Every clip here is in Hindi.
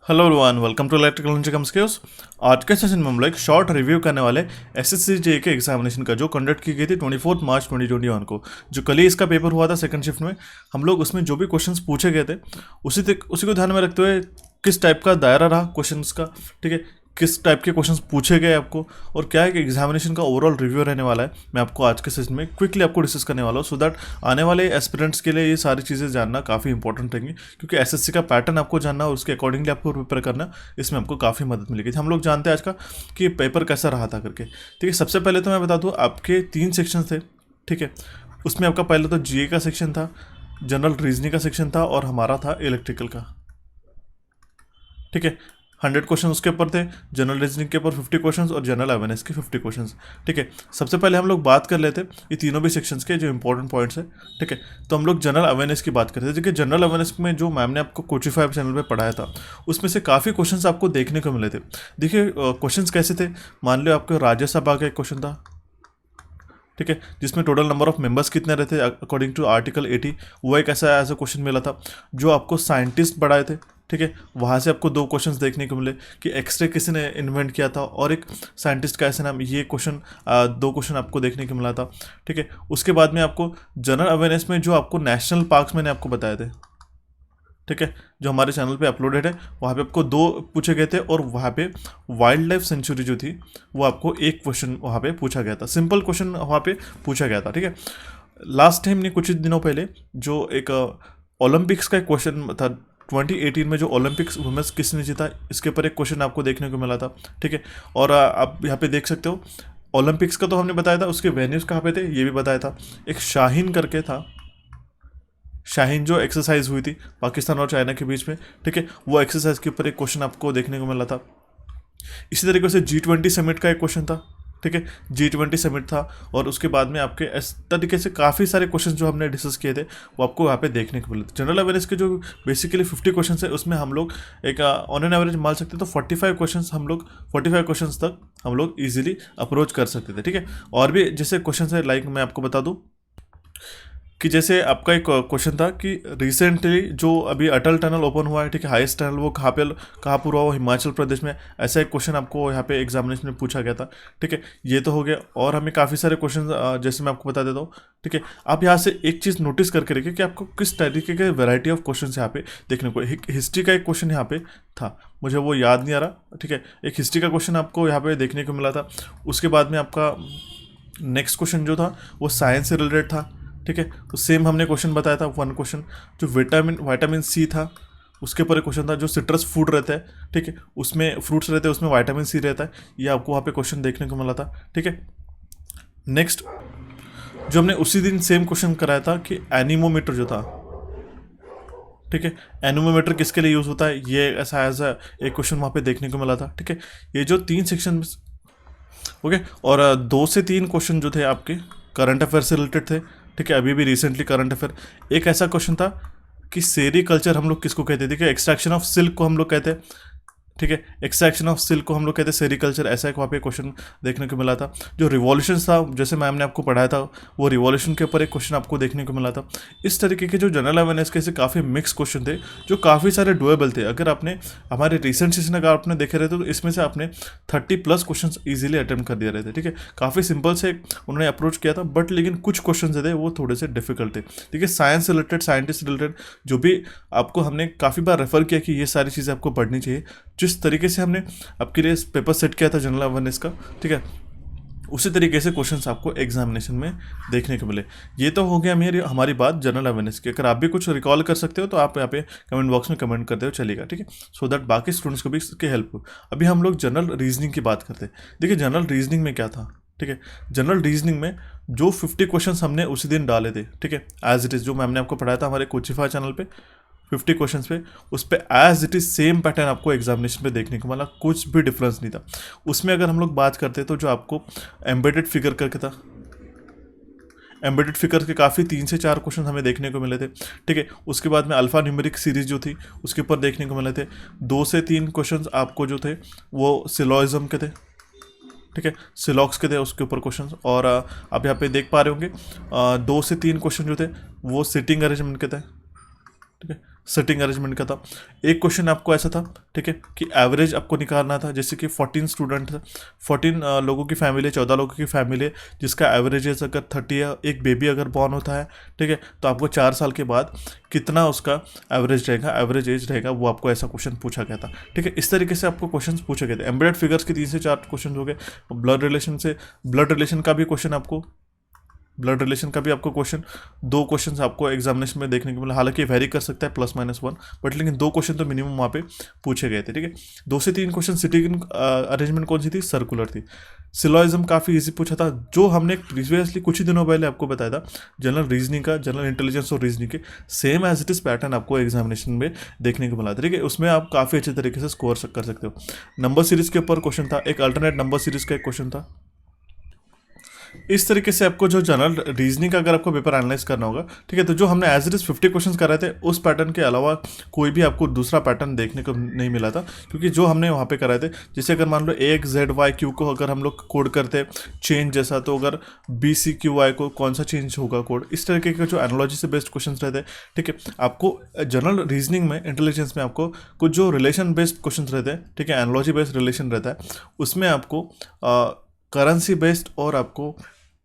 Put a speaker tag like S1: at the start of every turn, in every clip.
S1: Hello everyone, welcome to electrical engineering skills. आज के सेशन में हम लोग एक शॉर्ट रिव्यू करने वाले एसएससी जेईई के एग्जामिनेशन का जो कंडक्ट की गई थी 24 मार्च 2021 को। जो कल ही इसका पेपर हुआ था सेकंड शिफ्ट में, हम लोग उसमें जो भी क्वेश्चंस पूछे गए थे उसी को ध्यान में रखते हुए किस टाइप का दायरा रहा क्वेश्चंस का, ठीक है, किस टाइप के क्वेश्चंस पूछे गए आपको और क्या है कि एग्जामिनेशन का ओवरऑल रिव्यू रहने वाला है। मैं आपको आज के सेशन में क्विकली आपको डिस्कस करने वाला हूँ सो दैट आने वाले एस्पिरेंट्स के लिए ये सारी चीज़ें जानना काफ़ी इंपॉर्टेंट रहेंगी, क्योंकि एसएससी का पैटर्न आपको जानना और उसके अकॉर्डिंगली आपको प्रिपेयर करना, इसमें आपको काफ़ी मदद मिलेगी। हम लोग जानते हैं आज का कि पेपर कैसा रहा था करके। ठीक है, सबसे पहले तो मैं बता दूँ आपके 3 सेक्शन थे। ठीक है, उसमें आपका पहले तो जीए का सेक्शन था, जनरल रीजनिंग का सेक्शन था और हमारा था इलेक्ट्रिकल का। ठीक है, 100 क्वेश्चन उसके ऊपर थे, जनरल रीजनिंग के ऊपर 50 क्वेश्चन और जनरल अवेयरनेस के 50 क्वेश्चन। ठीक है, सबसे पहले हम लोग बात कर लेते ये तीनों भी सेक्शंस के जो इंपॉर्टेंट पॉइंट्स है। ठीक है, तो हम लोग जनरल अवेयरनेस की बात करते थे। देखिए, जनरल अवेयरनेस में जो मैम ने आपको कोचिफाई चैनल पे पढ़ाया था उसमें से काफ़ी क्वेश्चन आपको देखने को मिले थे। देखिए, क्वेश्चन कैसे थे, मान लो आपको राज्यसभा का एक क्वेश्चन था, ठीक है, जिसमें टोटल नंबर ऑफ मेंबर्स कितने रहते अकॉर्डिंग टू आर्टिकल 80, वो एक ऐसा एज अ क्वेश्चन मिला था। जो आपको साइंटिस्ट पढ़ाए थे, ठीक है, वहाँ से आपको 2 क्वेश्चंस देखने को मिले कि एक्सरे किसी ने इन्वेंट किया था और एक साइंटिस्ट का ऐसा नाम, ये क्वेश्चन 2 क्वेश्चन आपको देखने को मिला था। ठीक है, उसके बाद में आपको जनरल अवेयरनेस में जो आपको नेशनल पार्क्स मैंने आपको बताए थे, ठीक है, जो हमारे चैनल पे अपलोडेड है, वहाँ पे आपको 2 पूछे गए थे और वहाँ पे वाइल्ड लाइफ सेंचुरी जो थी वो आपको 1 क्वेश्चन वहाँ पे पूछा गया था, सिंपल क्वेश्चन वहाँ पे पूछा गया था। ठीक है, लास्ट टाइम ने कुछ दिनों पहले जो एक ओलंपिक्स का एक क्वेश्चन था 2018 में, जो ओलंपिक्स वुमेन्स किसने जीता, इसके ऊपर एक क्वेश्चन आपको देखने को मिला था। ठीक है, और आप यहाँ पे देख सकते हो ओलंपिक्स का तो हमने बताया था, उसके वेन्यूज कहाँ पे थे ये भी बताया था। एक शाहीन करके था, शाहीन जो एक्सरसाइज हुई थी पाकिस्तान और चाइना के बीच में, ठीक है, वो एक्सरसाइज के ऊपर एक क्वेश्चन आपको देखने को मिला था। इसी तरीके से G20 समिट का एक क्वेश्चन था। ठीक है, G20 समिट था और उसके बाद में आपके इस तरीके से काफ़ी सारे क्वेश्चन जो हमने डिस्कस किए थे वो आपको वहाँ पे देखने को मिले थे। जनरल अवेयरनेस के जो बेसिकली 50 क्वेश्चन है उसमें हम लोग एक ऑन एन एवरेज मान सकते हैं तो 45 क्वेश्चन हम लोग 45 क्वेश्चन तक हम लोग ईजिली अप्रोच कर सकते थे। ठीक है, और भी जैसे क्वेश्चन है, लाइक मैं आपको बता दूँ कि जैसे आपका एक क्वेश्चन था कि रिसेंटली जो अभी अटल टनल ओपन हुआ है, ठीक है, हाईएस्ट टनल, वो कहाँ पर हुआ, वो हिमाचल प्रदेश में। ऐसा एक क्वेश्चन आपको यहाँ पे एग्जामिनेशन में पूछा गया था। ठीक है, ये तो हो गया और हमें काफ़ी सारे क्वेश्चन जैसे मैं आपको बता देता हूँ। ठीक है, आप यहाँ से एक चीज़ नोटिस करके रखिए कि आपको किस तरीके के वैरायटी ऑफ क्वेश्चन यहाँ पे देखने को। हिस्ट्री का एक क्वेश्चन यहाँ पे था, मुझे वो याद नहीं आ रहा। ठीक है, एक हिस्ट्री का क्वेश्चन आपको यहाँ पे देखने को मिला था। उसके बाद में आपका नेक्स्ट क्वेश्चन जो था वो साइंस से रिलेटेड था। ठीक है, तो सेम हमने क्वेश्चन बताया था 1 क्वेश्चन जो विटामिन सी था, उसके ऊपर एक क्वेश्चन था जो सिट्रस फूड रहता है, ठीक है, उसमें फ्रूट्स रहते हैं, उसमें विटामिन सी रहता है, ये आपको वहाँ पे क्वेश्चन देखने को मिला था। ठीक है, नेक्स्ट जो हमने उसी दिन सेम क्वेश्चन कराया था कि एनीमोमीटर जो था, ठीक है, एनीमोमीटर किसके लिए यूज़ होता है, ये ऐसा एक क्वेश्चन वहाँ पे देखने को मिला था। ठीक है, ये जो 3 सेक्शन ओके, और 2 से 3 क्वेश्चन जो थे आपके करंट अफेयर से रिलेटेड थे। ठीक है, अभी भी रिसेंटली करंट अफेयर एक ऐसा क्वेश्चन था कि सेरीकल्चर हम लोग किसको कहते थे, कि एक्सट्रैक्शन ऑफ सिल्क को हम लोग कहते हैं। ठीक है, एक्सट्रैक्शन ऑफ सिल्क को हम लोग कहते हैं सेरीकल्चर, ऐसा एक वहाँ पे क्वेश्चन देखने को मिला था। जो रिवॉल्यूशन था, जैसे मैम ने आपको पढ़ाया था, वो रिवॉल्यूशन के ऊपर एक क्वेश्चन आपको देखने को मिला था। इस तरीके के जो जनरल अवेयरनेस के काफ़ी मिक्स क्वेश्चन थे जो काफ़ी सारे डुएबल थे। अगर आपने हमारे रिसेंट सेशन अगर आपने देखे रहे थे तो इसमें से आपने 30+ क्वेश्चन ईजिली अटेम्प्ट कर दिए रहे थे। ठीक है, काफ़ी सिंपल से उन्होंने अप्रोच किया था, बट लेकिन कुछ क्वेश्चन थे वो थोड़े से डिफिकल्ट थे। ठीक है, साइंस रिलेटेड, साइंटिस्ट रिलेटेड जो भी आपको हमने काफ़ी बार रेफर किया कि ये सारी चीज़ें आपको पढ़नी चाहिए। जिस तरीके से हमने आपके लिए पेपर सेट किया था जनरल अवेयरनेस का, ठीक है, उसी तरीके से क्वेश्चंस आपको एग्जामिनेशन में देखने को मिले। ये तो हो गया हमारी बात जनरल अवेयरनेस की। अगर आप भी कुछ रिकॉल कर सकते हो तो आप यहाँ पे कमेंट बॉक्स में कमेंट करते हो चलेगा, ठीक है, सो दैट बाकी स्टूडेंट्स को भी इसकी हेल्प हो। अभी हम लोग जनरल रीजनिंग की बात करते हैं। देखिए, जनरल रीजनिंग में क्या था, ठीक है, जनरल रीजनिंग में जो 50 क्वेश्चन हमने उसी दिन डाले थे, ठीक है, एज इट इज़ जो मैम ने आपको पढ़ाया था हमारे कोचिफाई चैनल पे 50 क्वेश्चन पे, उस पर as it is same pattern आपको एग्जामिनेशन पे देखने को मिला, कुछ भी डिफरेंस नहीं था उसमें। अगर हम लोग बात करते तो जो आपको एम्बेडेड फिगर करके था, एम्बेडेड फिगर के काफ़ी 3 से 4 क्वेश्चन हमें देखने को मिले थे। ठीक है, उसके बाद में अल्फा न्यूमेरिक सीरीज जो थी उसके ऊपर देखने को मिले थे। 2 से 3 क्वेश्चन आपको जो थे वो सिलॉइज्म के थे, ठीक है, सिलॉक्स के थे उसके ऊपर क्वेश्चन। और आप यहाँ पे देख पा रहे होंगे 2 से 3 क्वेश्चन जो थे वो सिटिंग अरेंजमेंट के थे। ठीक है, सिटिंग अरेंजमेंट का था। एक क्वेश्चन आपको ऐसा था, ठीक है, कि एवरेज आपको निकालना था, जैसे कि 14 स्टूडेंट है, 14 लोगों की फैमिली है, 14 लोगों की फैमिली है, जिसका एवरेज एज अगर 30 है, एक बेबी अगर बॉर्न होता है, ठीक है, तो आपको 4 साल के बाद कितना उसका एवरेज रहेगा, एवरेज एज रहेगा, वो आपको ऐसा क्वेश्चन पूछा गया था। ठीक है, इस तरीके से आपको क्वेश्चन पूछे गए थे। एम्बेडेड फिगर्स के 3 से 4 क्वेश्चन हो गए। ब्लड रिलेशन का भी क्वेश्चन आपको, ब्लड रिलेशन का भी आपको क्वेश्चन, 2 क्वेश्चन आपको एग्जामिनेशन में देखने को मिला। हालांकि वेरी कर सकता है ±1, बट लेकिन 2 क्वेश्चन तो मिनिमम वहाँ पे पूछे गए थे। ठीक है, 2 से 3 क्वेश्चन सिटिंग अरेंजमेंट कौन सी थी, सर्कुलर थी। सिलॉइज्म काफ़ी इजी पूछा था, जो हमने प्रीवियसली कुछ ही दिनों पहले आपको बताया था जनरल रीजनिंग का, जनरल इंटेलिजेंस और रीजनिंग के same as it is pattern आपको एग्जामिनेशन में देखने को मिला था। ठीक है, उसमें आप काफ़ी अच्छे तरीके से स्कोर कर सकते हो। नंबर सीरीज के ऊपर क्वेश्चन था, एक अल्टरनेट नंबर सीरीज का एक क्वेश्चन था। इस तरीके से आपको जो जनरल रीजनिंग का अगर आपको पेपर एनालाइज करना होगा, ठीक है, तो जो हमने एज इट इज 50 क्वेश्चन कर रहे थे, उस पैटर्न के अलावा कोई भी आपको दूसरा पैटर्न देखने को नहीं मिला था, क्योंकि जो हमने वहाँ पे कराए थे, जैसे अगर मान लो AX ZY Q को अगर हम लोग कोड करते चेंज जैसा, तो अगर BCQY को कौन सा चेंज होगा कोड, इस तरीके के जो एनालॉजी से बेस्ड क्वेश्चन रहते हैं। ठीक है, आपको जनरल रीजनिंग में, इंटेलिजेंस में आपको कुछ जो रिलेशन बेस्ड क्वेश्चन रहते हैं, ठीक है, एनालॉजी बेस्ड रिलेशन रहता है, उसमें आपको करेंसी बेस्ड और आपको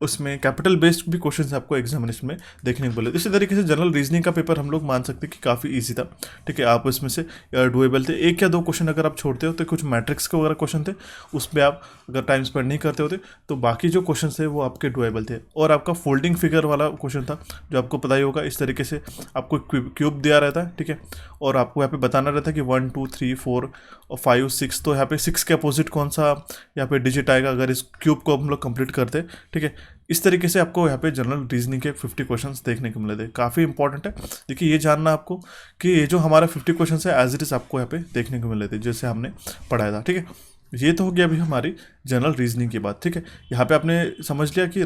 S1: उसमें कैपिटल बेस्ड भी क्वेश्चन आपको एग्जामिनेशन में देखने को मिले। इसी तरीके से जनरल रीजनिंग का पेपर हम लोग मान सकते हैं कि काफ़ी इजी था। ठीक है, आप इसमें से डुएबल थे, 1 या 2 क्वेश्चन अगर आप छोड़ते हो तो कुछ मैट्रिक्स के वगैरह क्वेश्चन थे, उस पर आप अगर टाइम स्पेंड नहीं करते होते तो बाकी जो क्वेश्चन थे वो आपके डुएबल थे। और आपका फोल्डिंग फिगर वाला क्वेश्चन था, जो आपको पता ही होगा, इस तरीके से आपको क्यूब दिया रहता है। ठीक है, और आपको यहाँ पे बताना रहता है कि 1 2 3 4 और 5 6, तो यहाँ पे 6 के अपोजिट कौन सा यहाँ पे डिजिट आएगा अगर इस क्यूब को हम लोग कंप्लीट करते। ठीक है, इस तरीके से आपको यहाँ पे जनरल रीजनिंग के 50 क्वेश्चंस देखने को मिले थे। काफ़ी इंपॉर्टेंट है, देखिए ये जानना आपको कि ये जो हमारा 50 क्वेश्चंस है एज इट इज़ आपको यहाँ पे देखने को मिले थे, जैसे हमने पढ़ाया था। ठीक है, ये तो हो गया अभी हमारी जनरल रीजनिंग की बात। ठीक है, यहाँ पे आपने समझ लिया कि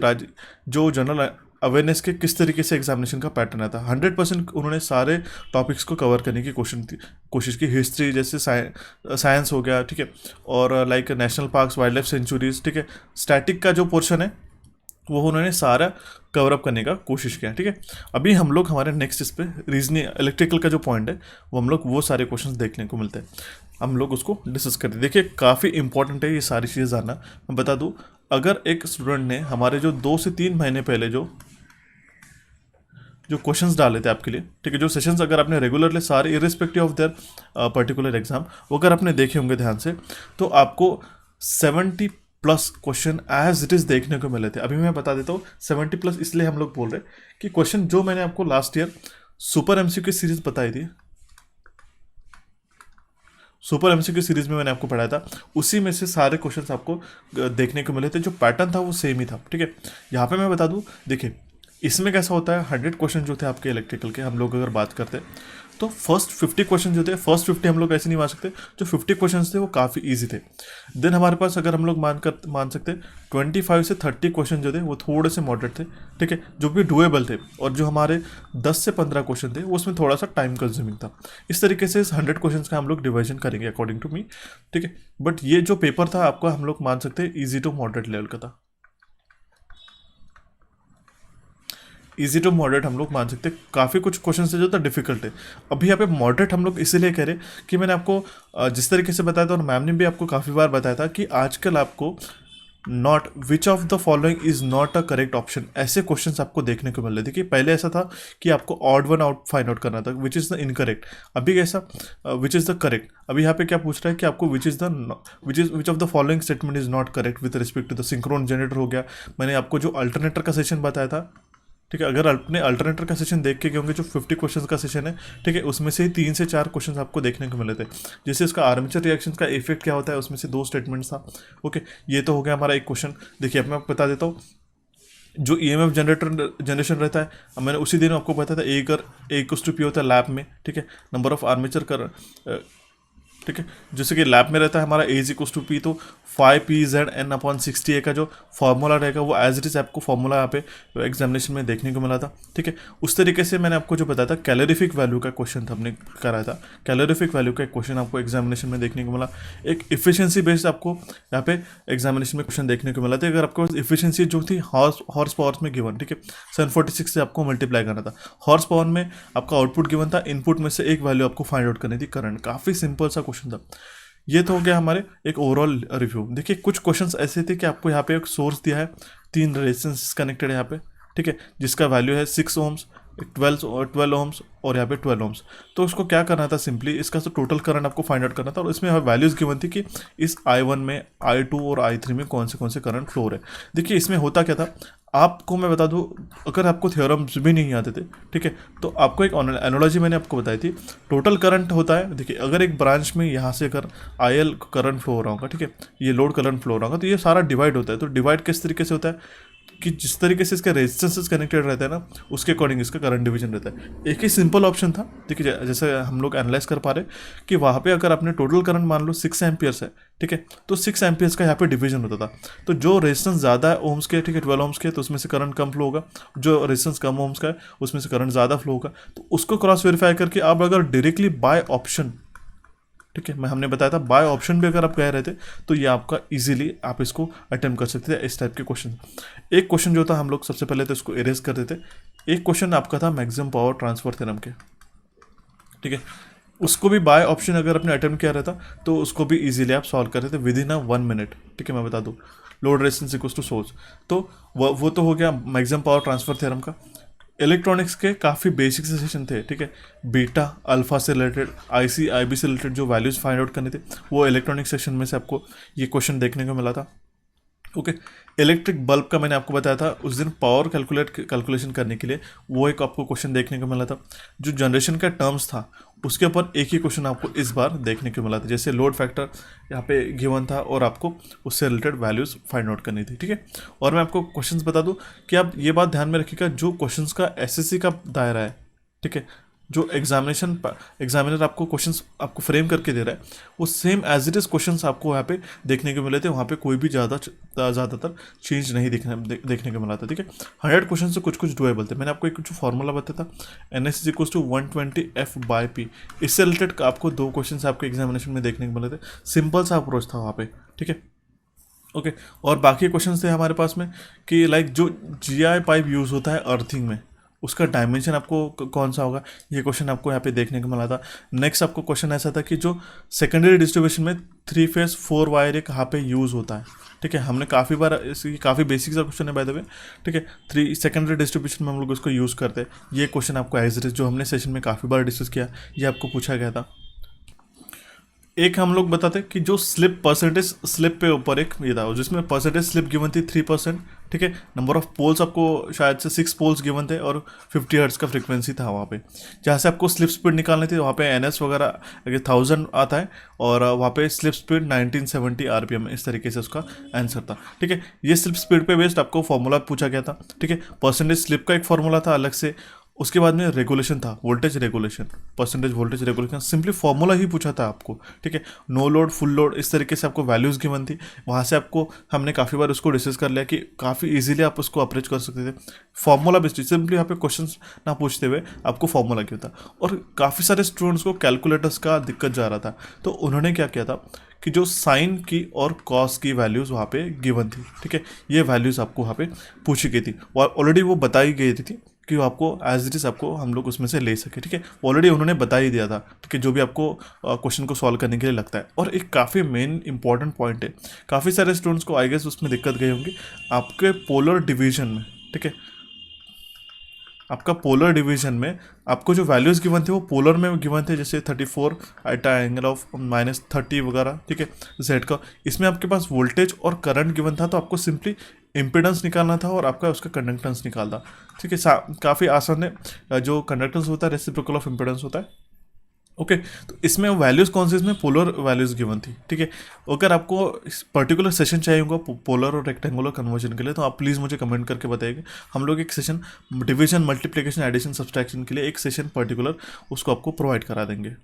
S1: जो जनरल अवेयरनेस के किस तरीके से एग्जामिनेशन का पैटर्न आता है। 100% उन्होंने सारे टॉपिक्स को कवर करने की कोशिश की। हिस्ट्री जैसे साइंस हो गया, ठीक है, और like national parks, wild life sanctuaries, ठीक है, स्टैटिक का जो पोर्शन है वो उन्होंने सारा कवर अप करने का कोशिश किया। ठीक है, अभी हम लोग हमारे नेक्स्ट इस पे रीजनिंग इलेक्ट्रिकल का जो पॉइंट है वो हम लोग वो सारे क्वेश्चंस देखने को मिलते हैं, हम लोग उसको डिस्कस करते हैं। देखिए काफ़ी इंपॉर्टेंट है ये सारी चीज़ें जानना। मैं बता दूं, अगर एक स्टूडेंट ने हमारे जो 2 से 3 महीने पहले जो क्वेश्चंस डाले थे आपके लिए, ठीक है, जो सेशंस अगर आपने रेगुलरली सारे irrespective of their particular exam, वो अगर आपने देखे होंगे ध्यान से, तो आपको 70+ क्वेश्चन एज इट इज़ देखने को मिले थे। अभी मैं बता देता हूँ 70+ इसलिए हम लोग बोल रहे हैं कि क्वेश्चन जो मैंने आपको last year super MCQ series बताई थी, सुपर MCQ सीरीज में मैंने आपको पढ़ाया था, उसी में से सारे क्वेश्चंस आपको देखने को मिले थे। जो पैटर्न था वो सेम ही था। ठीक है, यहाँ पे मैं बता दूँ, देखिए इसमें कैसा होता है, 100 क्वेश्चन जो थे आपके इलेक्ट्रिकल के, हम लोग अगर बात करते हैं तो फर्स्ट 50 क्वेश्चन जो थे, फर्स्ट 50 हम लोग ऐसे नहीं मान सकते, जो 50 क्वेश्चन थे वो काफ़ी इजी थे। देन हमारे पास अगर हम लोग मान सकते 25 से 30 क्वेश्चन जो थे वो थोड़े से मॉडरेट थे। ठीक है, जो भी डुएबल थे, और जो हमारे 10 से 15 क्वेश्चन थे वो उसमें थोड़ा सा टाइम कंज्यूमिंग था। इस तरीके से इस 100 क्वेश्चन का हम लोग डिवीजन करेंगे अकॉर्डिंग टू मी। ठीक है, बट ये जो पेपर था आपका हम लोग मान सकते हैं ईजी टू मॉडरेट लेवल का था। इजी टू मॉडरेट हम लोग मान सकते हैं, काफ़ी कुछ क्वेश्चन से जो था डिफिकल्ट है। अभी यहाँ पे मॉडरेट हम लोग इसीलिए कह रहे कि मैंने आपको जिस तरीके से बताया था, और मैम ने भी आपको काफ़ी बार बताया था कि आजकल आपको not which of the following is not a correct option, ऐसे क्वेश्चंस आपको देखने को मिल रहे थे। कि पहले ऐसा था कि आपको odd one out find out करना था, विच इज़ द इनकरेक्ट। अभी कैसा, विच इज़ द करेक्ट। अभी यहाँ पे क्या पूछ रहा है कि आपको which of the following statement is not correct with respect to the synchronous generator हो गया। मैंने आपको जो अल्टरनेटर का सेशन बताया था, ठीक है, अगर अपने अल्टरनेटर का सेशन देख के गए होंगे, जो 50 क्वेश्चंस का सेशन है, ठीक है, उसमें से 3 से 4 क्वेश्चंस आपको देखने को मिले थे। जैसे इसका आर्मेचर रिएक्शंस का इफेक्ट क्या होता है, उसमें से 2 स्टेटमेंट्स था। ओके, ये तो हो गया हमारा एक क्वेश्चन। देखिए अब मैं आपको बता देता हूँ, जो EMF जनरेशन रहता है, अब मैंने उसी दिन आपको बताया था A = P होता है लैब में। ठीक है, नंबर ऑफ आर्मेचर कर ठीक है। जैसे कि लैब में रहता है हमारा ए इज इक्वल टू पी, तो 5pZn/60A का जो फॉर्मूला रहेगा वो एज इट इज आपको फॉर्मूला यहाँ पे एग्जामिनेशन में देखने को मिला था। ठीक है, उस तरीके से मैंने आपको जो बताया था कैलोरीफिक वैल्यू का क्वेश्चन था, हमने कराया था कैलोरीफिक वैल्यू का एक क्वेश्चन आपको एग्जामिनेशन में देखने को मिला। एक इफिशियंसी बेस्ड आपको यहाँ पे एग्जामिनेशन में क्वेश्चन देखने को मिला था। अगर आपको इफिशियंसी जो थी हॉर्स पावर में गिवन, ठीक है, 746 से आपको मल्टीप्लाई करना था। हॉर्स पावर में आपका आउटपुट गिवन था, इनपुट में से एक वैल्यू आपको फाइंड आउट करनी थी करंट। काफ़ी सिंपल सा क्वेश्चन था। ये तो हो गया हमारे एक ओवरऑल रिव्यू। देखिए कुछ क्वेश्चंस ऐसे थे कि आपको यहाँ पे एक सोर्स दिया है, 3 रेजिस्टेंस कनेक्टेड है यहाँ पे, ठीक है, जिसका वैल्यू है 6 ओम्स, 12 ओम्स और यहाँ पे 12 ओम्स। तो उसको क्या करना था, सिंपली इसका तो टोटल करंट आपको फाइंड आउट करना था और इसमें वैल्यूज़ गिवन थी कि इस I1 में, I2 और I3 में कौन से करंट फ्लो रहे। देखिए इसमें होता क्या था, आपको मैं बता दूं, अगर आपको थ्योरम्स भी नहीं आते थे, ठीक है, तो आपको एक एनालॉजी मैंने आपको बताई थी। टोटल करंट होता है, देखिए अगर एक ब्रांच में यहाँ से अगर IL करंट फ्लो हो रहा होगा, ठीक है, ये लोड करंट फ्लो हो रहा होगा, तो ये सारा डिवाइड होता है। तो डिवाइड किस तरीके से होता है कि जिस तरीके से इसके रेजिस्टेंसेस कनेक्टेड रहते हैं ना, उसके अकॉर्डिंग इसका करंट डिवीजन रहता है। एक ही सिंपल ऑप्शन था, देखिए जैसे हम लोग एनालाइज कर पा रहे कि वहाँ पे अगर आपने टोटल करंट मान लो 6 एम्पियर्स है, ठीक है, तो 6 एम्पियर्स का यहाँ पे डिवीजन होता था। तो जो रेजिस्टेंस ज़्यादा है ओम्स के, ठीक है, 12 ओम्स के, तो उसमें से करंट कम फ्लो होगा। जो रेजिस्टेंस कम ओम्स का है उसमें से करंट ज़्यादा फ्लो होगा। तो उसको क्रॉस वेरीफाई करके आप अगर डायरेक्टली बाय ऑप्शन, ठीक है, मैं हमने बताया था बाय ऑप्शन भी अगर आप कह रहे थे तो ये आपका इजीली आप इसको अटेम्प्ट कर सकते थे, इस टाइप के क्वेश्चन। एक क्वेश्चन जो था हम लोग सबसे पहले तो इसको इरेज कर देते। एक क्वेश्चन आपका था मैक्सिमम पावर ट्रांसफर थ्योरम के, ठीक है, उसको भी बाय ऑप्शन अगर आपने अटेम्प्ट किया रहता तो उसको भी इजीली आप सॉल्व कर रहे थे विद इन 1 मिनट। ठीक है, मैं बता दूं load resistance equals to source, तो वो तो हो गया मैक्सिमम पावर ट्रांसफर थ्योरम का। इलेक्ट्रॉनिक्स के काफ़ी बेसिक से सेशन थे, ठीक है, बीटा अल्फा से रिलेटेड, IC IB से रिलेटेड जो वैल्यूज़ फाइंड आउट करने थे वो इलेक्ट्रॉनिक सेशन में से आपको ये क्वेश्चन देखने को मिला था। ओके, इलेक्ट्रिक बल्ब का मैंने आपको बताया था उस दिन पावर कैलकुलेशन करने के लिए वो एक आपको क्वेश्चन देखने को मिला था। जो जनरेशन का टर्म्स था उसके ऊपर एक ही क्वेश्चन आपको इस बार देखने को मिला था, जैसे लोड फैक्टर यहाँ पे गिवन था और आपको उससे रिलेटेड वैल्यूज़ फाइंड आउट करनी थी। ठीक है, और मैं आपको क्वेश्चंस बता दूं कि आप ये बात ध्यान में रखिएगा, जो क्वेश्चंस का SSC का दायरा है, ठीक है, जो एग्जामिनर आपको क्वेश्चंस आपको फ्रेम करके दे रहा है वो same as it is questions आपको यहाँ पे देखने को मिले थे। वहाँ पे कोई भी ज़्यादातर चेंज नहीं देखने को मिला था। ठीक है, 100 क्वेश्चन से कुछ डुएबल थे। मैंने आपको एक जो फॉर्मूला बताया था NS = 120F/P, इससे रिलेटेड आपको 2 क्वेश्चन आपके एग्जामिनेशन में देखने को मिले थे। सिंपल सा अप्रोच था वहाँ पे। ठीक है, ओके, और बाकी क्वेश्चन थे हमारे पास में कि लाइक जो GI पाइप यूज़ होता है अर्थिंग में उसका डायमेंशन आपको कौन सा होगा, ये क्वेश्चन आपको यहाँ पे देखने को मिला था। नेक्स्ट आपको क्वेश्चन ऐसा था कि जो सेकेंडरी डिस्ट्रीब्यूशन में 3 फेज 4 वायर कहाँ पे यूज़ होता है। ठीक है, हमने काफ़ी बार इसकी काफ़ी बेसिक सा क्वेश्चन है बाय द वे। ठीक है, 3 सेकेंडरी डिस्ट्रीब्यूशन में हम लोग उसको यूज़ करते हैं। ये क्वेश्चन आपको एज इट इज जो हमने सेशन में काफ़ी बार डिस्कस किया ये आपको पूछा गया था। एक हम लोग बताते कि जो स्लिप परसेंटेज स्लिप पे ऊपर एक ये था जिसमें परसेंटेज स्लिप गिवन थी 3%। ठीक है, नंबर ऑफ पोल्स आपको शायद से 6 पोल्स गिवन थे और 50 हर्ट्ज का फ्रीक्वेंसी था वहाँ पे। जहाँ से आपको स्लिप स्पीड निकालनी थी वहाँ पे NS वगैरह 1000 आता है और वहाँ पे स्लिप स्पीड 1970 RPM, इस तरीके से उसका आंसर था। ठीक है, ये स्लिप स्पीड पे बेस्ड आपको फॉर्मूला पूछा गया था। ठीक है, परसेंटेज स्लिप का एक फॉर्मूला था अलग से, उसके बाद में रेगुलेशन था, voltage regulation, percentage voltage regulation, simply formula ही पूछा था आपको। ठीक है, नो लोड फुल लोड इस तरीके से आपको वैल्यूज़ गिवन थी। वहाँ से आपको हमने काफ़ी बार उसको डिस्कस कर लिया कि काफ़ी इजीली आप उसको अप्रोच कर सकते थे फॉर्मूला बेस्ड। सिंपली यहाँ पे क्वेश्चन ना पूछते हुए आपको फॉर्मूला क्यों था। और काफ़ी सारे स्टूडेंट्स को कैलकुलेटर्स का दिक्कत जा रहा था, तो उन्होंने क्या किया था कि जो साइन की और कॉस की वैल्यूज़ वहाँ पे गिवन थी। ठीक है, ये वैल्यूज़ आपको वहाँ पे पूछी गई थी और ऑलरेडी वो बताई गई थी कि आपको एज इट इज़ आपको हम लोग उसमें से ले सके। ठीक है, ऑलरेडी उन्होंने बता ही दिया था। ठीक है, जो भी आपको क्वेश्चन को सॉल्व करने के लिए लगता है। और एक काफ़ी मेन इंपॉर्टेंट पॉइंट है, काफ़ी सारे स्टूडेंट्स को आई गेस उसमें दिक्कत गई होंगी आपके पोलर डिवीजन में। ठीक है, आपका पोलर डिवीजन में आपको जो वैल्यूज़ गिवन थे वो पोलर में गिवन थे, जैसे 34 एटा एंगल ऑफ -30 वगैरह। ठीक है, जेड का इसमें आपके पास वोल्टेज और करंट गिवन था, तो आपको सिंपली इम्पिडेंस निकालना था और आपका उसका कंडक्टेंस निकालना। ठीक है, काफ़ी आसान है। जो कंडक्टेंस होता है रेसिप्रोकल ऑफ इम्पिडेंस होता है। ओके, तो इसमें वैल्यूज़ कौन सी, इसमें पोलर वैल्यूज़ गिवन थी। ठीक है, अगर आपको पर्टिकुलर सेशन चाहिए होगा पोलर और रेक्टेंगुलर कन्वर्जन के लिए तो आप प्लीज़ मुझे कमेंट करके बताइएगा। हम लोग एक session division multiplication addition subtraction के लिए एक सेशन पर्टिकुलर उसको आपको प्रोवाइड करा देंगे।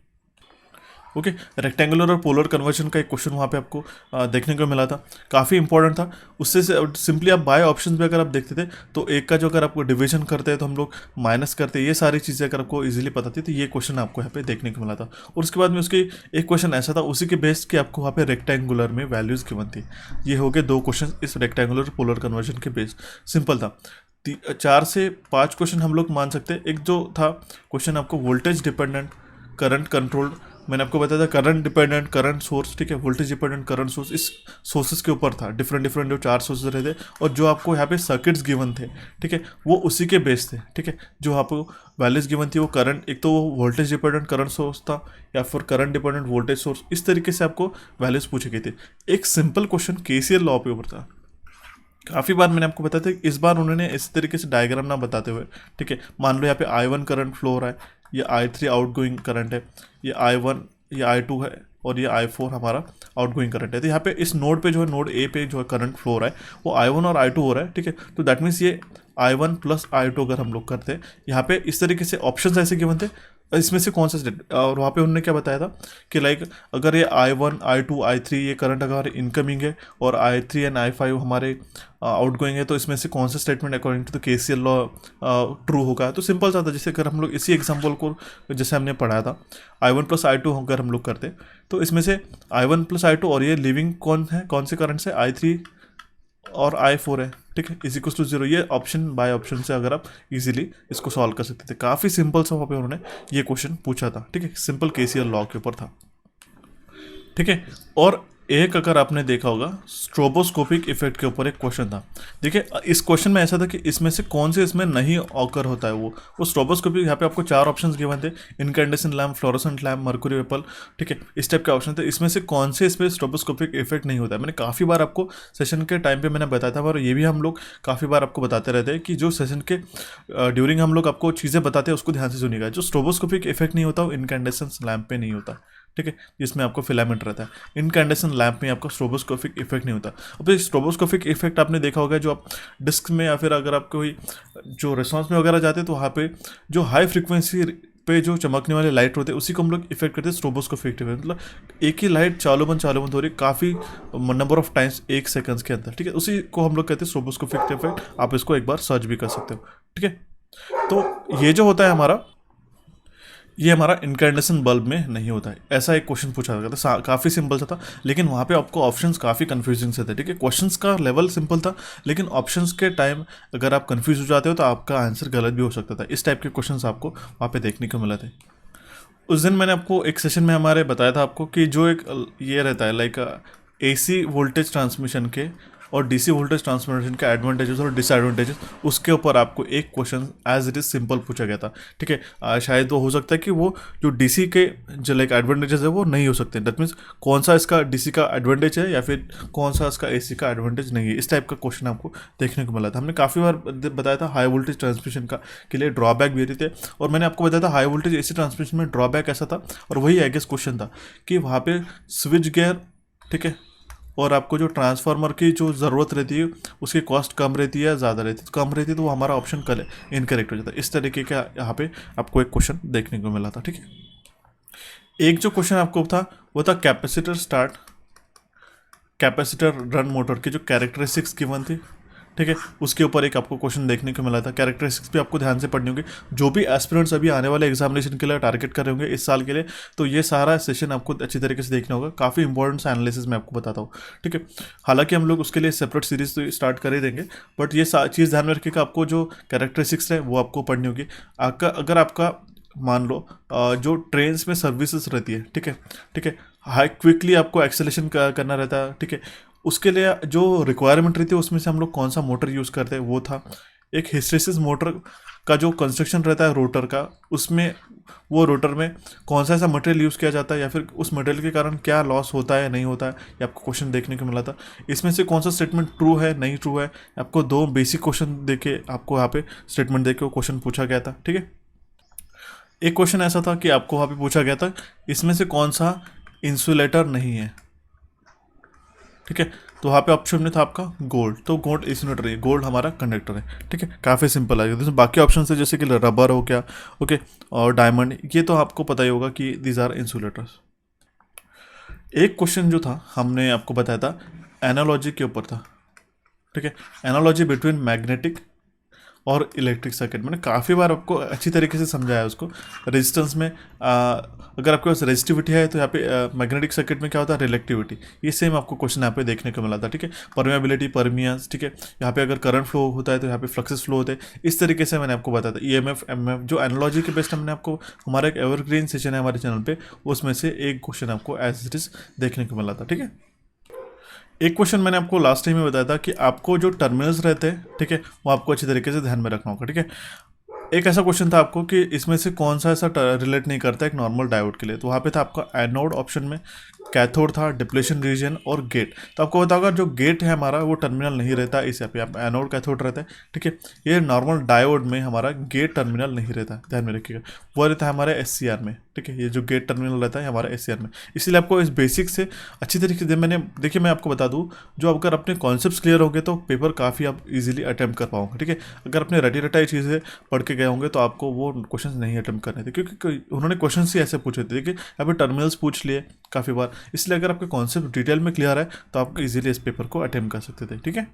S1: ओके, रेक्टेंगुलर और पोलर कन्वर्जन का एक क्वेश्चन वहाँ पे आपको देखने को मिला था, काफ़ी इंपॉर्टेंट था। उससे सिंपली आप बाय ऑप्शन भी अगर आप देखते थे तो एक का जो अगर आपको डिवीजन करते हैं तो हम लोग माइनस करते हैं, ये सारी चीज़ें अगर आपको इजीली पता थी तो ये क्वेश्चन आपको यहाँ पे देखने को मिला था। और उसके बाद में उसके एक क्वेश्चन ऐसा था उसी के बेस के आपको वहाँ पे रेक्टेंगुलर में वैल्यूज़ गिवन थी। ये हो गए 2 क्वेश्चन इस रेक्टेंगुलर पोलर कन्वर्जन के बेस, सिंपल था। 4 से 5 क्वेश्चन हम लोग मान सकते हैं। एक जो था क्वेश्चन आपको वोल्टेज डिपेंडेंट करंट कंट्रोल्ड, मैंने आपको बताया था करंट डिपेंडेंट करंट सोर्स, ठीक है, वोल्टेज डिपेंडेंट करंट सोर्स, इस सोर्सेज के ऊपर था। डिफरेंट डिफरेंट जो 4 सोर्सेज रहे थे और जो आपको यहाँ पे सर्किट्स गिवन थे, ठीक है, वो उसी के बेस थे, ठीक है। जो आपको वैल्यूज गिवन थी वो करंट, एक तो वो वोल्टेज डिपेंडेंट करंट सोर्स था या फिर करंट डिपेंडेंट वोल्टेज सोर्स, इस तरीके से आपको वैल्यूज पूछे गए थे। एक सिंपल क्वेश्चन केसीएल लॉ पे ऊपर था। काफ़ी बार मैंने आपको बताया था, इस बार उन्होंने इस तरीके से डायग्राम ना बताते हुए, ठीक है, मान लो यहाँ पे I1 करंट फ्लो हो रहा है, ये I3 आउट गोइंग करंट है, ये I1, ये I2 है और ये I4 हमारा आउट गोइंग करंट है। तो यहाँ पे इस नोड पे जो है, नोड ए पे जो है करंट फ्लो हो रहा है वो I1 और I2 हो रहा है, ठीक है। तो दैट मीन्स ये I1 प्लस I2 अगर हम लोग करते हैं, यहाँ पे इस तरीके से ऑप्शन ऐसे गिवन थे, इसमें से कौन सा स्टेट, और वहाँ पे उन्होंने क्या बताया था कि लाइक अगर ये I1 I2 I3 ये करंट अगर इनकमिंग है और I3 एंड I5 हमारे आउट गोइंग है, तो इसमें से कौन सा statement according to the KCL law true होगा। तो सिंपल सा था, जैसे अगर हम लोग इसी एग्जांपल को जैसे हमने पढ़ाया था I1 प्लस I2 अगर हम लोग करते तो इसमें से I1 प्लस I2 और ये लिविंग कौन है, कौन से करंट से, I3 और I4 है, ठीक है, इज इक्वल टू 0। ये ऑप्शन बाय ऑप्शन से अगर आप इजीली इसको सॉल्व कर सकते थे। काफ़ी सिंपल सा वहाँ पे उन्होंने ये क्वेश्चन पूछा था, ठीक है, सिंपल केसीएल लॉ के ऊपर था, ठीक है। और एक अगर आपने देखा होगा स्ट्रोबोस्कोपिक इफेक्ट के ऊपर एक क्वेश्चन था। देखिए इस क्वेश्चन में ऐसा था कि इसमें से कौन से इसमें नहीं ऑकर होता है वो स्ट्रोबोस्कोपिक, यहाँ पे आपको 4 ऑप्शंस गिवन थे, incandescent lamp, fluorescent lamp, mercury vapour, ठीक है, इस टाइप के ऑप्शन थे। इसमें से कौन से इसमें स्ट्रोबोस्कोपिक इफेक्ट नहीं होता है, मैंने काफ़ी बार आपको सेशन के टाइम पे मैंने बताया था और ये भी हम लोग काफ़ी बार आपको बताते रहते हैं कि जो सेशन के ड्यूरिंग हम लोग आपको चीज़ें बताते हैं उसको ध्यान से सुनिएगा। जो स्ट्रोबोस्कोपिक इफेक्ट नहीं होता वो इनकैंडेसेंट लैम्प पे नहीं होता, ठीक है, जिसमें आपको फिलामेंट रहता है। इनकैंडेसेंट लैम्प में आपका स्ट्रोबोस्कोपिक इफेक्ट नहीं होता। अब स्ट्रोबोस्कोपिक इफेक्ट आपने देखा होगा, जो आप डिस्क में या फिर अगर आप कोई जो रेस्टोरेंट्स में वगैरह जाते हैं तो वहाँ पे जो हाई फ्रिक्वेंसी पे जो चमकने वाले लाइट होते हैं उसी को हम लोग इफेक्ट करते हैं स्ट्रोबोस्कोपिक इफेक्ट। मतलब एक ही लाइट चालू बंद हो रही है काफ़ी नंबर ऑफ टाइम्स 1 सेकंड्स के अंदर, ठीक है, उसी को हम लोग कहते हैं स्ट्रोबोस्कोपिक इफेक्ट। आप इसको एक बार सर्च भी कर सकते हो, ठीक है। तो ये जो होता है हमारा, ये हमारा इनकैंडेसेंट बल्ब में नहीं होता है। ऐसा एक क्वेश्चन पूछा गया था, काफ़ी सिंपल सा था, लेकिन वहाँ पे आपको ऑप्शंस काफ़ी कंफ्यूजिंग से थे, ठीक है। क्वेश्चंस का लेवल सिंपल था, लेकिन ऑप्शंस के टाइम अगर आप कंफ्यूज हो जाते हो तो आपका आंसर गलत भी हो सकता था। इस टाइप के क्वेश्चंस आपको वहाँ पे देखने को मिले थे। उस दिन मैंने आपको एक सेशन में हमारे बताया था आपको कि जो एक ये रहता है लाइक AC वोल्टेज ट्रांसमिशन के और DC वोल्टेज ट्रांसमिशन के एडवांटेजेस और डिसएडवांटेजेस, उसके ऊपर आपको एक question as it is simple पूछा गया था, ठीक है। शायद वो हो सकता है कि वो जो DC के जो लाइक एडवांटेजेस है वो नहीं हो सकते। दैट मीन्स कौन सा इसका DC का एडवांटेज है या फिर कौन सा इसका AC का एडवांटेज नहीं है, इस टाइप का क्वेश्चन आपको देखने को मिला था। हमने काफ़ी बार बताया था हाई वोल्टेज ट्रांसमिशन का के लिए ड्रॉबैक भी थे, और मैंने आपको बताया था हाई वोल्टेज AC ट्रांसमिशन में ड्रॉबैक ऐसा था, और वही आई गेस क्वेश्चन था कि वहाँ पे स्विच गियर, ठीक है, और आपको जो ट्रांसफार्मर की जो ज़रूरत रहती है उसकी कॉस्ट कम रहती है या ज़्यादा रहती है, तो कम रहती है तो वो हमारा ऑप्शन इनकरेक्ट हो जाता है। इस तरीके का यहाँ पे आपको एक क्वेश्चन देखने को मिला था, ठीक है। एक जो क्वेश्चन आपको था वो था कैपेसिटर रन मोटर की जो कैरेक्टरिस्टिक्स गिवन थी, ठीक है, उसके ऊपर एक आपको क्वेश्चन देखने को मिला था। कैरेक्टरिस्टिक्स भी आपको ध्यान से पढ़नी होगी, जो भी एस्पिरेंट्स अभी आने वाले एग्जामिनेशन के लिए टारगेट कर रहे होंगे इस साल के लिए, तो ये सारा सेशन आपको अच्छी तरीके से देखना होगा। काफ़ी इंपॉर्टेंट एनालिसिस मैं आपको बताता हूँ, ठीक है। हालांकि हम लोग उसके लिए सेपरेट सीरीज तो स्टार्ट कर ही देंगे, बट ये चीज़ ध्यान में रखिएगा, आपको जो कैरेक्टरिस्टिक्स है वो आपको पढ़नी होगी। अगर आपका मान लो जो ट्रेन्स में सर्विसेज रहती है, ठीक है, हाई क्विकली आपको एक्सेलेरेशन करना रहता है, ठीक है, उसके लिए जो रिक्वायरमेंट रहती है उसमें से हम लोग कौन सा मोटर यूज़ करते हैं वो था। एक हिस्टेरिसिस मोटर का जो कंस्ट्रक्शन रहता है रोटर का, उसमें वो रोटर में कौन सा ऐसा मटेरियल यूज़ किया जाता है या फिर उस मटेरियल के कारण क्या लॉस होता है नहीं होता है, ये आपको क्वेश्चन देखने को मिला था। इसमें से कौन सा स्टेटमेंट ट्रू है नहीं ट्रू है, आपको 2 बेसिक क्वेश्चन देके आपको यहाँ पे स्टेटमेंट देके वो क्वेश्चन पूछा गया था, ठीक है। एक क्वेश्चन ऐसा था कि आपको वहाँ पे पूछा गया था इसमें से कौन सा इंसुलेटर नहीं है, ठीक है, तो वहाँ पे ऑप्शन में था आपका गोल्ड, तो गोल्ड इंसुलेटर है, गोल्ड हमारा कंडक्टर है, ठीक है। काफ़ी सिंपल है। जैसे बाकी ऑप्शन है जैसे कि रबर हो गया, ओके, और डायमंड, ये तो आपको पता ही होगा कि दीज आर इंसुलेटर्स। एक क्वेश्चन जो था हमने आपको बताया था एनालॉजी के ऊपर था, ठीक है, एनालॉजी बिटवीन मैग्नेटिक और इलेक्ट्रिक सर्किट। मैंने काफ़ी बार आपको अच्छी तरीके से समझाया उसको। रेजिस्टेंस में अगर आपके पास रेजिस्टिविटी है तो यहाँ पे मैग्नेटिक सर्किट में क्या होता है, रिलेक्टिविटी। ये सेम आपको क्वेश्चन यहाँ पे देखने को मिला था, ठीक है। परमेबिलिटी, परमियंस, ठीक है। यहाँ पे अगर करंट फ्लो होता है तो यहाँ पे फ्लक्सेस फ्लो होते हैं। इस तरीके से मैंने आपको बताया था ईएमएफ, एमएफ, जो एनालॉजी के बेस्ट हमने आपको, हमारा एक एवरग्रीन सेशन है हमारे चैनल पे, उसमें से एक क्वेश्चन आपको एज इट इज देखने को मिला था, ठीक है। एक क्वेश्चन मैंने आपको लास्ट टाइम में बताया था कि आपको जो टर्मिनल्स रहते हैं, ठीक है, वो आपको अच्छी तरीके से ध्यान में रखना होगा, ठीक है। एक ऐसा क्वेश्चन था आपको कि इसमें से कौन सा ऐसा रिलेट नहीं करता एक नॉर्मल डायोड के लिए, तो वहाँ पे था आपका एनोड ऑप्शन में, कैथोड था, डिप्लेशन रीजन और गेट। तो आपको बताओगा जो गेट है हमारा वो टर्मिनल नहीं रहता इस यहाँ पे, आप एनोड कैथोड रहता है, ठीक है। ये नॉर्मल डायोड में हमारा गेट टर्मिनल नहीं रहता, ध्यान में रखिएगा। वो रहता है हमारे SCR में, ठीक है। ये जो गेट टर्मिनल रहता है हमारा SCR में। इसलिए आपको इस बेसिक से अच्छी तरीके से देखिए मैं आपको बता दूँ, जो अगर अपने कॉन्सेप्ट्स क्लियर होंगे तो पेपर काफ़ी आप इजीली अटैम्प्ट कर पाओगे, ठीक है। अगर अपने रटी रटाई चीज़ें पढ़ के गए होंगे तो आपको वो क्वेश्चन नहीं अटैम्प्ट करने थे, क्योंकि उन्होंने क्वेश्चन ही ऐसे पूछे थे। देखिए यहाँ पे टर्मिनल्स पूछ लिए काफ़ी बार, इसलिए अगर आपके कॉन्सेप्ट डिटेल में क्लियर है तो आप इजीली इस पेपर को अटेम्प्ट कर सकते थे, ठीक है।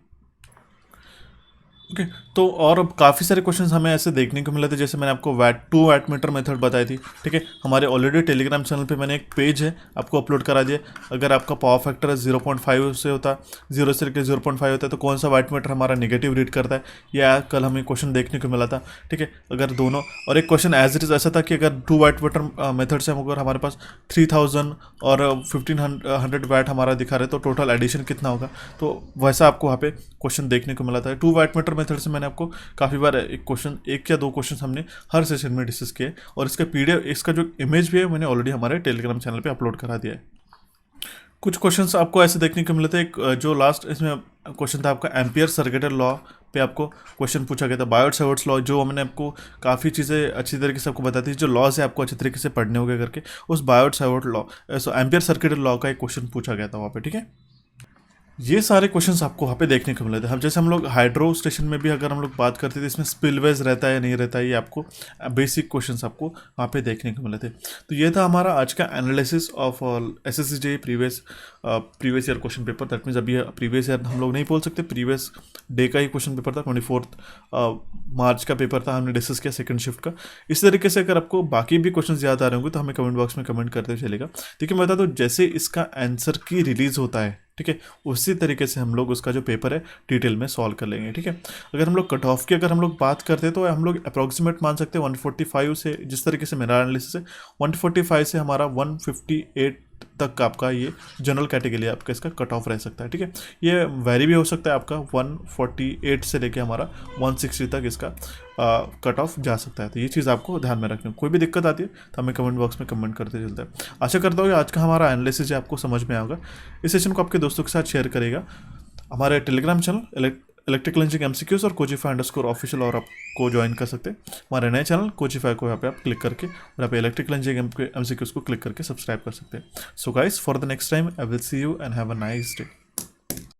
S1: ओके तो और अब काफ़ी सारे क्वेश्चंस हमें ऐसे देखने को मिले थे, जैसे मैंने आपको टू वाट मीटर मेथड बताई थी, ठीक है। हमारे ऑलरेडी टेलीग्राम चैनल पे मैंने एक पेज है आपको अपलोड करा दिया। अगर आपका पावर फैक्टर 0.5 से होता है, 0 से लेकर 0.5 होता है, तो कौन सा वाट मीटर हमारा नेगेटिव रीड करता है, यह कल हमें क्वेश्चन देखने को मिला था, ठीक है। अगर दोनों, और एक क्वेश्चन एज इट इज़ ऐसा था कि अगर 2 वाट मीटर मेथड से अगर हमारे पास 3000 और 1500 वाट हमारा दिखा रहे तो टोटल एडिशन कितना होगा, तो वैसा आपको वहाँ पे क्वेश्चन देखने को मिला था। 2 वाट मीटर मेथड से मैंने आपको काफ़ी बार एक या दो क्वेश्चन हमने हर सेशन में डिस्कस किए, और इसका PDF, इसका जो इमेज भी है मैंने ऑलरेडी हमारे टेलीग्राम चैनल पे अपलोड करा दिया है। कुछ क्वेश्चंस आपको ऐसे देखने को मिले थे। एक जो लास्ट इसमें क्वेश्चन था आपका एम्पियर सर्किटल लॉ पे आपको क्वेश्चन पूछा गया था। बायोट सावर्ट्स लॉ, जो हमने आपको काफ़ी चीज़ें अच्छी तरीके से आपको बताई थी, जो लॉज है आपको अच्छी तरीके से पढ़ने होंगे करके, उस Biot Savart law, ampere circuital law का एक क्वेश्चन पूछा गया था वहाँ पे, ठीक है। ये सारे क्वेश्चंस आपको वहाँ पे देखने को मिले थे। हम जैसे हम लोग हाइड्रो स्टेशन में भी अगर हम लोग बात करते थे, इसमें स्पिलवेज रहता है या नहीं रहता है, ये आपको बेसिक क्वेश्चंस आपको वहाँ पे देखने को मिले थे। तो ये था हमारा आज का analysis of SSC JEE previous year question paper. That means अभी प्रीवियस ईयर हम लोग नहीं बोल सकते, प्रीवियस डे का ही क्वेश्चन पेपर था। 24 मार्च का पेपर था, हमने डिस्कस किया सेकंड शिफ्ट का। इस तरीके से अगर आपको बाकी भी क्वेश्चन याद आ रहे होंगे तो हमें कमेंट बॉक्स में कमेंट करते चलेगा। देखिए मैं बता दूँ, जैसे इसका आंसर की रिलीज होता है, ठीक है, उसी तरीके से हम लोग उसका जो पेपर है डिटेल में सॉल्व कर लेंगे, ठीक है। अगर हम लोग कट ऑफ की अगर हम लोग बात करते हैं तो हम लोग अप्रॉक्सीमेट मान सकते हैं 145 से, जिस तरीके से मेरा एनालिसिस है 145 से हमारा 158 तक आपका ये जनरल कैटेगरी आपका इसका कट ऑफ रह सकता है, ठीक है। ये वेरी भी हो सकता है आपका 148 से लेके हमारा 160 तक इसका कट ऑफ जा सकता है। तो ये चीज़ आपको ध्यान में रखनी है। कोई भी दिक्कत आती है तो हमें कमेंट बॉक्स में कमेंट करते चलता है। आशा करता हूँ कि आज का हमारा एनालिसिस है आपको समझ में आएगा। इस सेशन को आपके दोस्तों के साथ शेयर करेगा। हमारे Telegram channel electrical engineering MCQs और Coachify_official और आपको ज्वाइन कर सकते हैं। हमारे नए चैनल Coachify को यहाँ पे आप क्लिक करके और यहाँ पे इलेक्ट्रिकल इंजीनियरिंग MCQs को क्लिक करके सब्सक्राइब कर सकते हैं। So guys, for the next time I will see you and have a nice day.